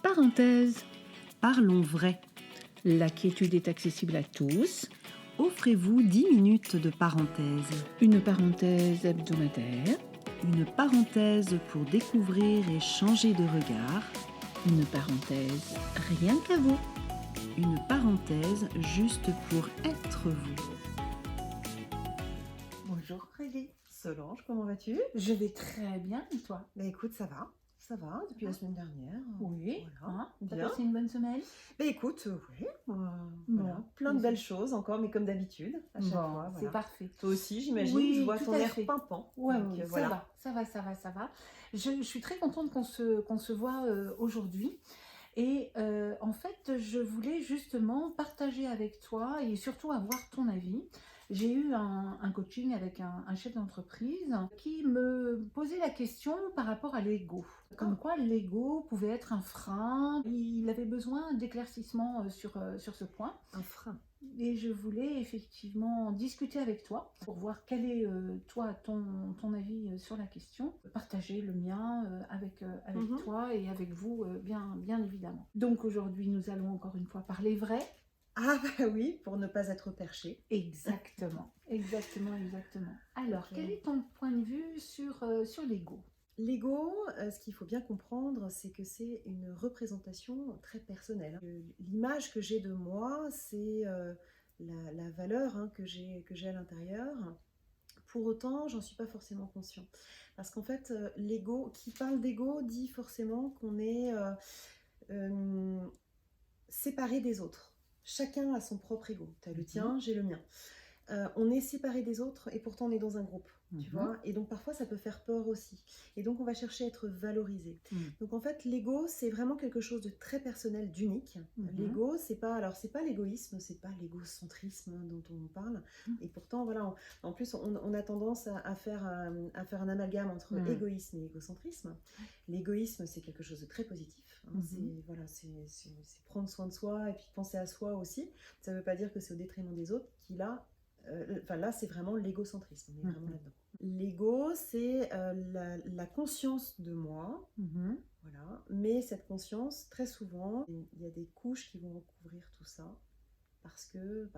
Parenthèse. Parlons vrai. La quiétude est accessible à tous. Offrez-vous 10 minutes de parenthèse. Une parenthèse hebdomadaire. Une parenthèse pour découvrir et changer de regard. Une parenthèse rien qu'à vous. Une parenthèse juste pour être vous. Bonjour Aurélie. Solange, comment vas-tu? Je vais très bien et toi? Bah écoute, ça va, depuis la semaine dernière. Oui, Voilà, t'as bien. passé une bonne semaine? Bah écoute, oui, voilà, Bon, plein de oui. belles choses encore, mais comme d'habitude, à chaque Bon, fois. c'est Voilà. parfait. Toi aussi, j'imagine, Oui, je vois tout ton à air fait. pimpant. Ouais, Donc, oui, voilà. ça va. Je suis très contente qu'on se voit aujourd'hui. Et en fait, je voulais justement partager avec toi et surtout avoir ton avis. J'ai eu un coaching avec un chef d'entreprise qui me posait la question par rapport à l'ego. Comme quoi l'ego pouvait être un frein. Il avait besoin d'éclaircissement sur ce point. Un frein. Et je voulais effectivement discuter avec toi pour voir quel est toi ton avis sur la question, partager le mien avec toi et avec vous bien évidemment. Donc aujourd'hui nous allons encore une fois parler vrai. Ah bah oui, pour ne pas être perché. Exactement. Alors Ok. quel est ton point de vue sur l'ego? L'ego, ce qu'il faut bien comprendre, c'est que c'est une représentation très personnelle. L'image que j'ai de moi, c'est la valeur que j'ai à l'intérieur. Pour autant, j'en suis pas forcément conscient. Parce qu'en fait, l'ego, qui parle d'ego, dit forcément qu'on est euh, séparé des autres. Chacun a son propre ego. Tu as le tien, j'ai le mien. On est séparé des autres et pourtant on est dans un groupe, tu vois. Et donc parfois ça peut faire peur aussi. Et donc on va chercher à être valorisé. Donc en fait l'ego c'est vraiment quelque chose de très personnel, d'unique. L'ego c'est pas l'égoïsme, c'est pas l'égocentrisme dont on parle. Et pourtant voilà, en plus on a tendance à faire un amalgame entre égoïsme et égocentrisme. L'égoïsme c'est quelque chose de très positif. C'est prendre soin de soi et puis penser à soi aussi. Ça veut pas dire que c'est au détriment des autres là, c'est vraiment l'égocentrisme. On est vraiment là-dedans. L'ego, c'est la conscience de moi. Voilà. Mais cette conscience, très souvent, il y a des couches qui vont recouvrir tout ça parce que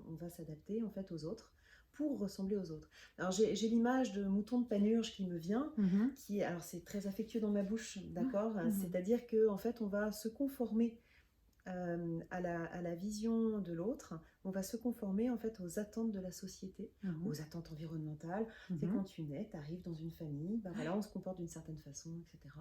on va s'adapter en fait aux autres pour ressembler aux autres. Alors j'ai l'image de mouton de Panurge qui me vient, alors c'est très affectueux dans ma bouche, d'accord. C'est-à-dire que en fait on va se conformer à la vision de l'autre, on va se conformer en fait aux attentes de la société, aux attentes environnementales. C'est quand tu nais, tu arrives dans une famille, voilà, on se comporte d'une certaine façon, etc.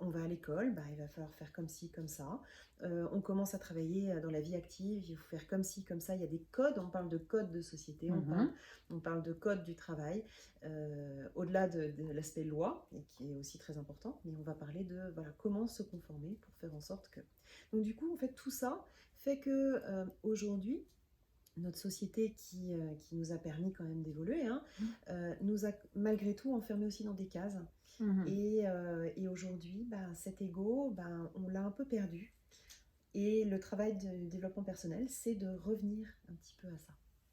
On va à l'école, il va falloir faire comme ci, comme ça. On commence à travailler dans la vie active, il faut faire comme ci, comme ça. Il y a des codes, on parle de codes de société, on parle de codes du travail, au-delà de l'aspect loi, et qui est aussi très important, mais on va parler de comment se conformer pour faire en sorte que... Donc du coup, en fait, tout ça fait que aujourd'hui, notre société qui nous a permis quand même d'évoluer, nous a malgré tout enfermés aussi dans des cases. Et aujourd'hui, cet ego, on l'a un peu perdu. Et le travail de développement personnel, c'est de revenir un petit peu à ça.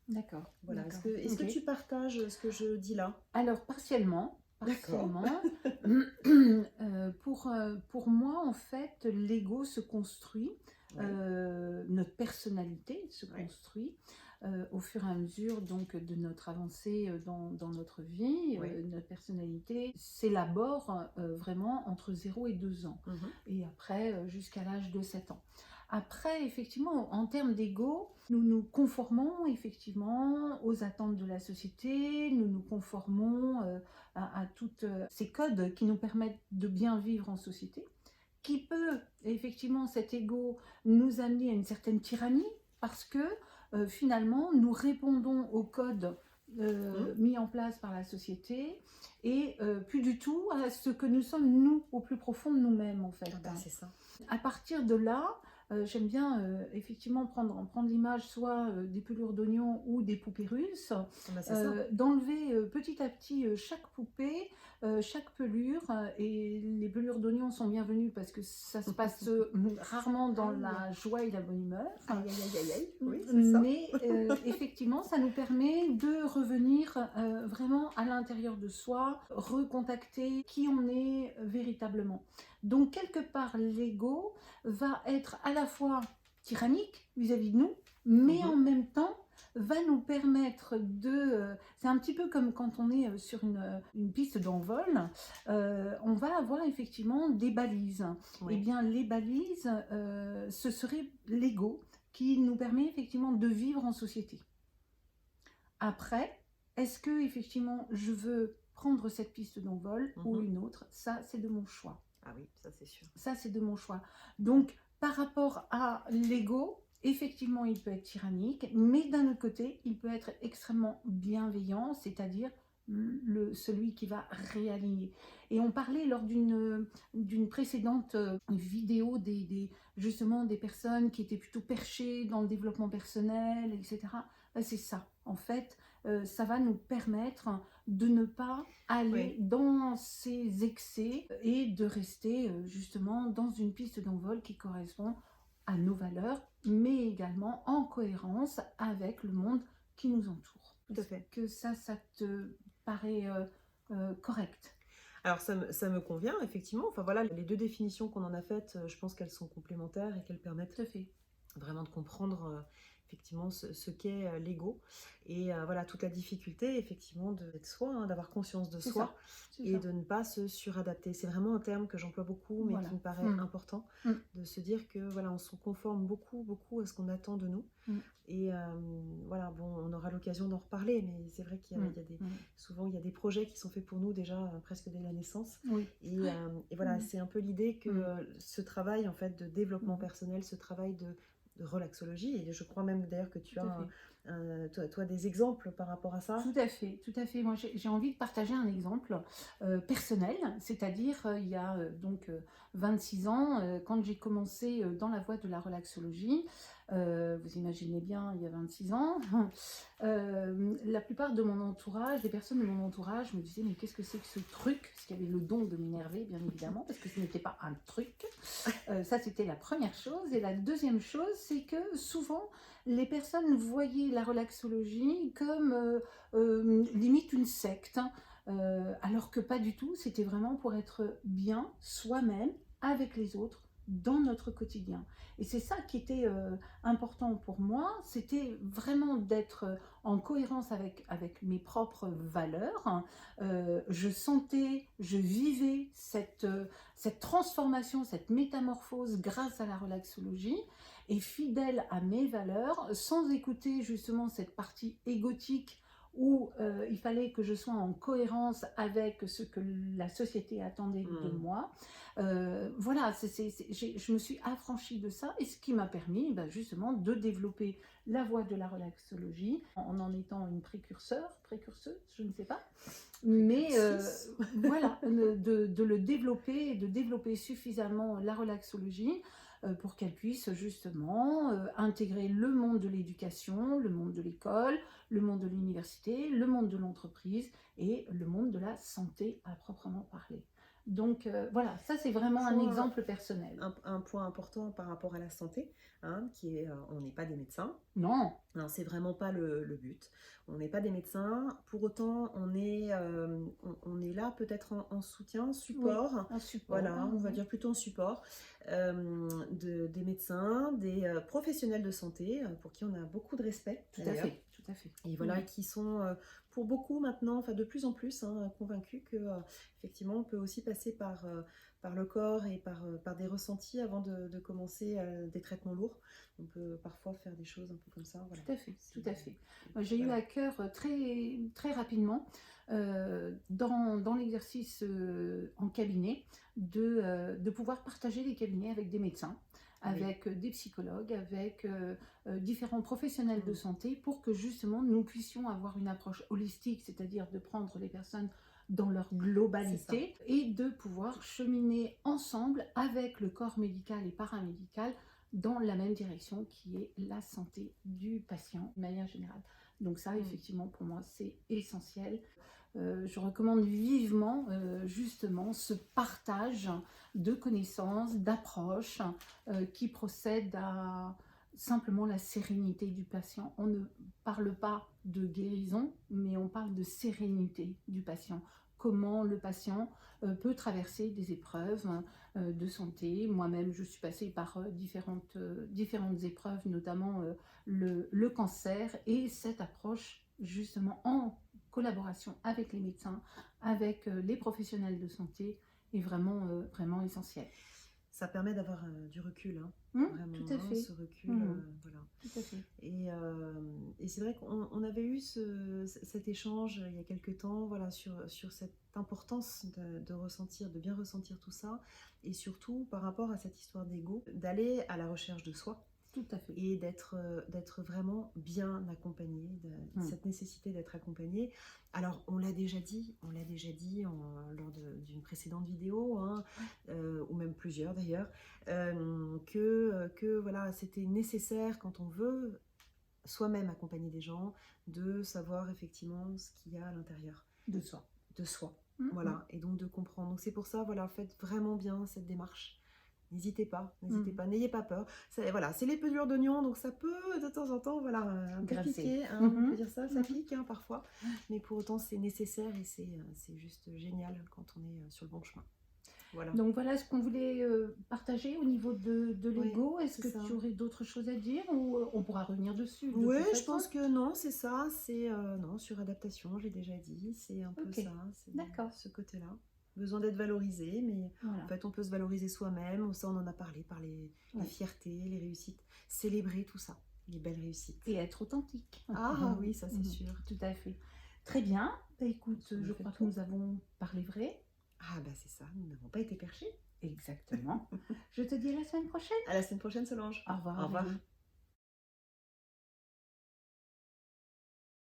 D'accord. Voilà. Est-ce que tu partages ce que je dis là? Alors, partiellement. Pour moi, en fait, l'ego se construit, notre personnalité se construit au fur et à mesure donc, de notre avancée dans notre vie. Notre personnalité s'élabore vraiment entre 0 et 2 ans. Et après, jusqu'à l'âge de 7 ans. Après, effectivement, en termes d'ego, nous nous conformons effectivement aux attentes de la société, nous nous conformons à tous ces codes qui nous permettent de bien vivre en société, qui peut, effectivement, cet ego nous amener à une certaine tyrannie, parce que finalement, nous répondons aux codes mis en place par la société, et plus du tout à ce que nous sommes, nous, au plus profond de nous-mêmes, en fait. C'est ça. À partir de là, j'aime bien effectivement prendre l'image soit des pelures d'oignons ou des poupées russes, Ah bah, c'est ça. d'enlever petit à petit chaque poupée, chaque pelure, et les pelures d'oignons sont bienvenues parce que ça se passe rarement dans Aïe. la joie et la bonne humeur. Aïe, aïe, aïe, aïe, aïe. Oui, c'est ça. Mais effectivement, ça nous permet de revenir vraiment à l'intérieur de soi, recontacter qui on est véritablement. Donc, quelque part, l'ego va être à la fois tyrannique vis-à-vis de nous, mais en même temps va nous permettre de... c'est un petit peu comme quand on est sur une piste d'envol, on va avoir effectivement des balises. Oui. Eh bien, les balises, ce serait l'ego qui nous permet effectivement de vivre en société. Après, est-ce que effectivement je veux prendre cette piste d'envol ou une autre? Ça, c'est de mon choix. Ah oui, ça c'est sûr. Ça, c'est de mon choix. Donc, par rapport à l'ego, effectivement, il peut être tyrannique, mais d'un autre côté, il peut être extrêmement bienveillant, c'est-à-dire celui qui va réaligner. Et on parlait lors d'une précédente vidéo justement des personnes qui étaient plutôt perchées dans le développement personnel, etc. Ben, c'est ça, en fait, ça va nous permettre de ne pas aller dans ces excès et de rester justement dans une piste d'envol qui correspond à nos valeurs, mais également en cohérence avec le monde qui nous entoure. Tout à fait. Que ça te paraît correct? Alors ça me convient, effectivement. Enfin voilà, les deux définitions qu'on en a faites, je pense qu'elles sont complémentaires et qu'elles permettent Tout à fait. vraiment de comprendre effectivement ce qu'est l'ego. Et voilà, toute la difficulté, effectivement, d'être soi, hein, d'avoir conscience de soi et de ne pas se suradapter. C'est vraiment un terme que j'emploie beaucoup, mais qui me paraît important, de se dire que voilà, on se conforme beaucoup, beaucoup à ce qu'on attend de nous. Et voilà, bon, on aura l'occasion d'en reparler, mais c'est vrai qu'il y a, souvent il y a des projets qui sont faits pour nous déjà presque dès la naissance. Et voilà, c'est un peu l'idée que ce travail en fait de développement personnel, ce travail de relaxologie, et je crois même d'ailleurs que tu as toi des exemples par rapport à ça. Tout à fait, tout à fait. Moi, j'ai envie de partager un exemple personnel, c'est-à-dire il y a donc 26 ans, quand j'ai commencé dans la voie de la relaxologie, vous imaginez bien, il y a 26 ans, la plupart de mon entourage, des personnes de mon entourage me disaient mais qu'est-ce que c'est que ce truc? Parce qu'il y avait le don de m'énerver, bien évidemment, parce que ce n'était pas un truc. Ça, c'était la première chose. Et la deuxième chose, c'est que souvent, les personnes voyaient la relaxologie comme limite une secte, alors que pas du tout, c'était vraiment pour être bien soi-même, avec les autres, dans notre quotidien. Et c'est ça qui était important pour moi, c'était vraiment d'être en cohérence avec mes propres valeurs. Je sentais, je vivais cette transformation, cette métamorphose grâce à la relaxologie, et fidèle à mes valeurs, sans écouter justement cette partie égotique où il fallait que je sois en cohérence avec ce que la société attendait de moi. Voilà, je me suis affranchie de ça, et ce qui m'a permis justement de développer la voie de la relaxologie en étant une précurseuse, je ne sais pas, mais voilà, de le développer et de développer suffisamment la relaxologie pour qu'elle puisse justement intégrer le monde de l'éducation, le monde de l'école, le monde de l'université, le monde de l'entreprise et le monde de la santé à proprement parler. Donc voilà, ça c'est vraiment un exemple personnel. Un point important par rapport à la santé, hein, qui est, on n'est pas des médecins. Non. Non, c'est vraiment pas le but. On n'est pas des médecins. Pour autant, on est là peut-être en soutien, support. Oui, en support. Voilà, on va dire plutôt en support des médecins, des professionnels de santé, pour qui on a beaucoup de respect. Tout à fait. Tout à fait. Et voilà, qui sont pour beaucoup maintenant, enfin de plus en plus, convaincus que effectivement on peut aussi passer par le corps et par des ressentis avant de commencer des traitements lourds. On peut parfois faire des choses un peu comme ça. Voilà. Tout à fait, tout à fait. J'ai eu à cœur très, très rapidement, dans l'exercice en cabinet, de pouvoir partager les cabinets avec des médecins, avec des psychologues, avec différents professionnels de santé, pour que justement nous puissions avoir une approche holistique, c'est-à-dire de prendre les personnes dans leur globalité et de pouvoir cheminer ensemble avec le corps médical et paramédical dans la même direction qui est la santé du patient de manière générale. Donc ça, effectivement, pour moi, c'est essentiel. Je recommande vivement justement ce partage de connaissances, d'approches qui procèdent à simplement la sérénité du patient. On ne parle pas de guérison, mais on parle de sérénité du patient. Comment le patient peut traverser des épreuves de santé. Moi-même, je suis passée par différentes épreuves, notamment le cancer, et cette approche justement en collaboration avec les médecins, avec les professionnels de santé est vraiment essentielle. Ça permet d'avoir du recul, hein, vraiment, tout à fait. ce recul, voilà. Tout à fait. Et c'est vrai qu'on avait eu cet échange il y a quelques temps, voilà, sur cette importance de ressentir, de bien ressentir tout ça, et surtout par rapport à cette histoire d'ego, d'aller à la recherche de soi. Tout à fait. Et d'être vraiment bien accompagné, cette nécessité d'être accompagné. Alors, on l'a déjà dit lors d'une précédente vidéo, hein, ou même plusieurs d'ailleurs, que voilà, c'était nécessaire quand on veut soi-même accompagner des gens, de savoir effectivement ce qu'il y a à l'intérieur. De soi. De soi, voilà, et donc de comprendre. Donc c'est pour ça, voilà, faites vraiment bien cette démarche. N'hésitez pas, n'ayez pas peur. Voilà, c'est les pelures d'oignon, donc ça peut de temps en temps, voilà, un peu piquer, hein, on peut dire ça, ça pique hein, parfois, mais pour autant c'est nécessaire et c'est juste génial quand on est sur le bon chemin. Voilà. Donc voilà ce qu'on voulait partager au niveau de l'ego. Oui, est-ce que tu aurais d'autres choses à dire ou on pourra revenir dessus? Oui, je pense que non, c'est ça, c'est non, sur adaptation, j'ai déjà dit, c'est un peu ça, c'est ce côté-là. Besoin d'être valorisé, mais voilà. En fait on peut se valoriser soi-même, ça on en a parlé, par les fiertés, les réussites, célébrer tout ça, les belles réussites. Et être authentique. Ah oui, ça c'est sûr. Tout à fait. Très bien, écoute, je crois que nous avons parlé vrai. Ah bah c'est ça, nous n'avons pas été perchés. Exactement. Je te dis à la semaine prochaine. À la semaine prochaine Solange. Au revoir. Au revoir.